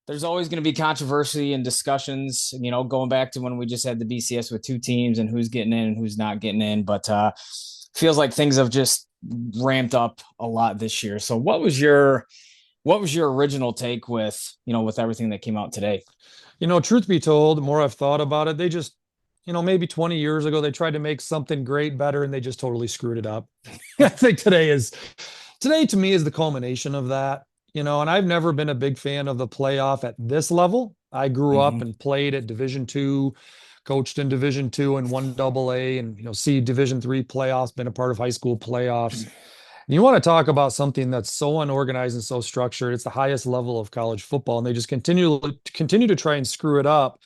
there's always going to be controversy and discussions, going back to when we just had the BCS with two teams and who's getting in and who's not getting in. But feels like things have just ramped up a lot this year. So what was your original take with, with everything that came out today? Truth be told, the more I've thought about it, they just, maybe 20 years ago, they tried to make something great better and they just totally screwed it up. I think today to me is the culmination of that, and I've never been a big fan of the playoff at this level. I grew up Mm-hmm. and played at Division 2, coached in Division 2 and one AA and, see Division 3 playoffs, been a part of high school playoffs. You want to talk about something that's so unorganized and so structured. It's the highest level of college football, and they just continue to try and screw it up.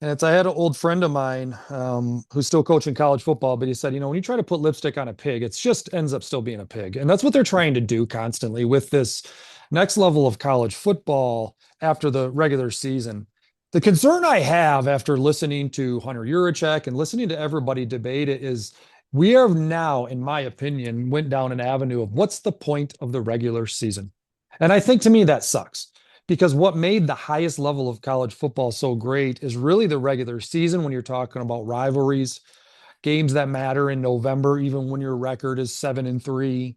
And I had an old friend of mine who's still coaching college football, but he said, when you try to put lipstick on a pig, it just ends up still being a pig. And that's what they're trying to do constantly with this next level of college football after the regular season. The concern I have after listening to Hunter Yurachek and listening to everybody debate it is we have now, in my opinion, went down an avenue of what's the point of the regular season? And I think to me that sucks because what made the highest level of college football so great is really the regular season when you're talking about rivalries, games that matter in November, even when your record is 7-3.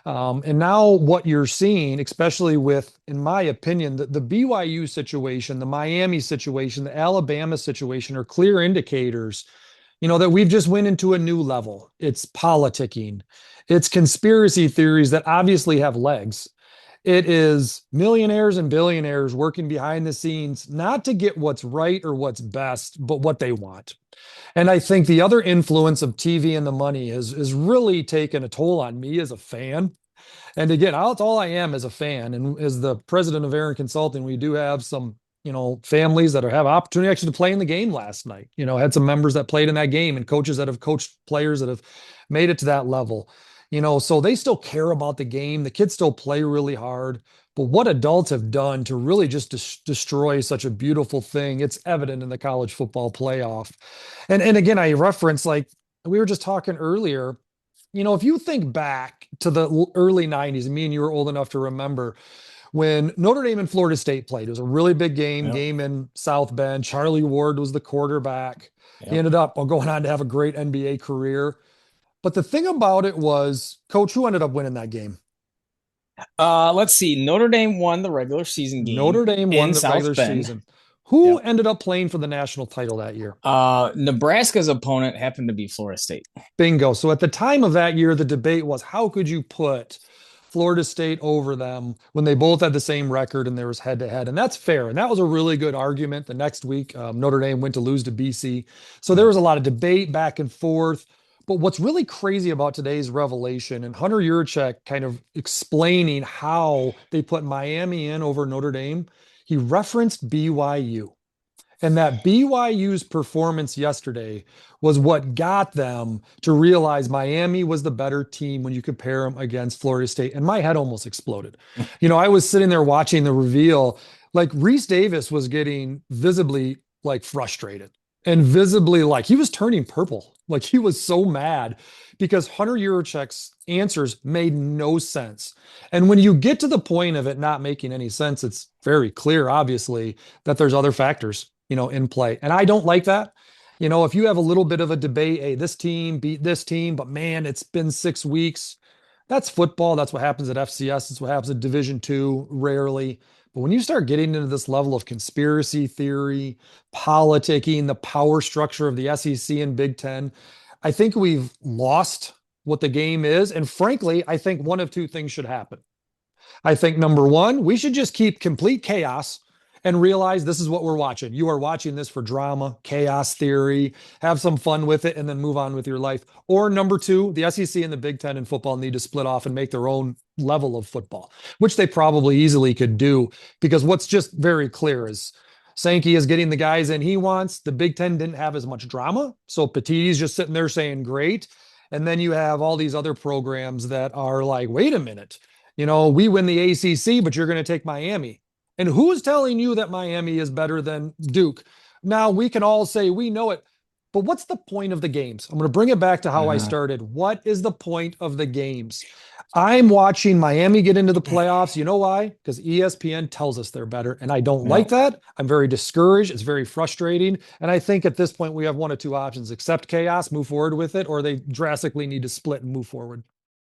And now what you're seeing, especially with, in my opinion, the BYU situation, the Miami situation, the Alabama situation are clear indicators, that we've just went into a new level. It's politicking. It's conspiracy theories that obviously have legs. It is millionaires and billionaires working behind the scenes, not to get what's right or what's best, but what they want. And I think the other influence of TV and the money has really taken a toll on me as a fan. And again, that's all I am as a fan. And as the president of Aaron Consulting, we do have some, families that have opportunity actually to play in the game last night. Had some members that played in that game and coaches that have coached players that have made it to that level. So they still care about the game. The kids still play really hard. But what adults have done to really just destroy such a beautiful thing, it's evident in the college football playoff. And again, I reference like we were just talking earlier, if you think back to the early 90s, and me and you were old enough to remember when Notre Dame and Florida State played, it was a really big game, Yep. game in South Bend. Charlie Ward was the quarterback. He Yep. ended up going on to have a great NBA career. But the thing about it was, Coach, who ended up winning that game? Let's see. Notre Dame won the regular season game Notre Dame won in the South regular Bend. season. Who Yep. ended up playing for the national title that year? Nebraska's opponent happened to be Florida State. Bingo. So at the time of that year, the debate was how could you put Florida State over them when they both had the same record and there was head to head? And that's fair. And that was a really good argument. The next week, Notre Dame went to lose to BC. So there Yep. was a lot of debate back and forth. But what's really crazy about today's revelation and Hunter Yurachek kind of explaining how they put Miami in over Notre Dame, he referenced BYU. And that BYU's performance yesterday was what got them to realize Miami was the better team when you compare them against Florida State. And my head almost exploded. I was sitting there watching the reveal, like Reese Davis was getting visibly like frustrated and visibly like he was turning purple. Like he was so mad because Hunter Yurachek's answers made no sense. And when you get to the point of it not making any sense, it's very clear, obviously, that there's other factors in play. And I don't like that. If you have a little bit of a debate, hey, this team beat this team, but man, it's been 6 weeks. That's football. That's what happens at FCS. That's what happens at Division 2, rarely. But when you start getting into this level of conspiracy theory, politicking, the power structure of the SEC and Big Ten, I think we've lost what the game is. And frankly, I think one of two things should happen. I think number one, we should just keep complete chaos and realize this is what we're watching. You are watching this for drama, chaos theory, have some fun with it, and then move on with your life. Or number two, the SEC and the Big Ten in football need to split off and make their own level of football, which they probably easily could do because what's just very clear is Sankey is getting the guys in he wants. The Big Ten didn't have as much drama. So Petitti's just sitting there saying, great. And then you have all these other programs that are like, wait a minute, we win the ACC, but you're going to take Miami. And who's telling you that Miami is better than Duke? Now we can all say we know it. But what's the point of the games? I'm going to bring it back to how I Uh, started. What is the point of the games? I'm watching Miami get into the playoffs. You know why? Because ESPN tells us they're better. And I don't yeah. like that. I'm very discouraged. It's very frustrating. And I think at this point, we have one of two options: accept chaos, move forward with it, or they drastically need to split and move forward.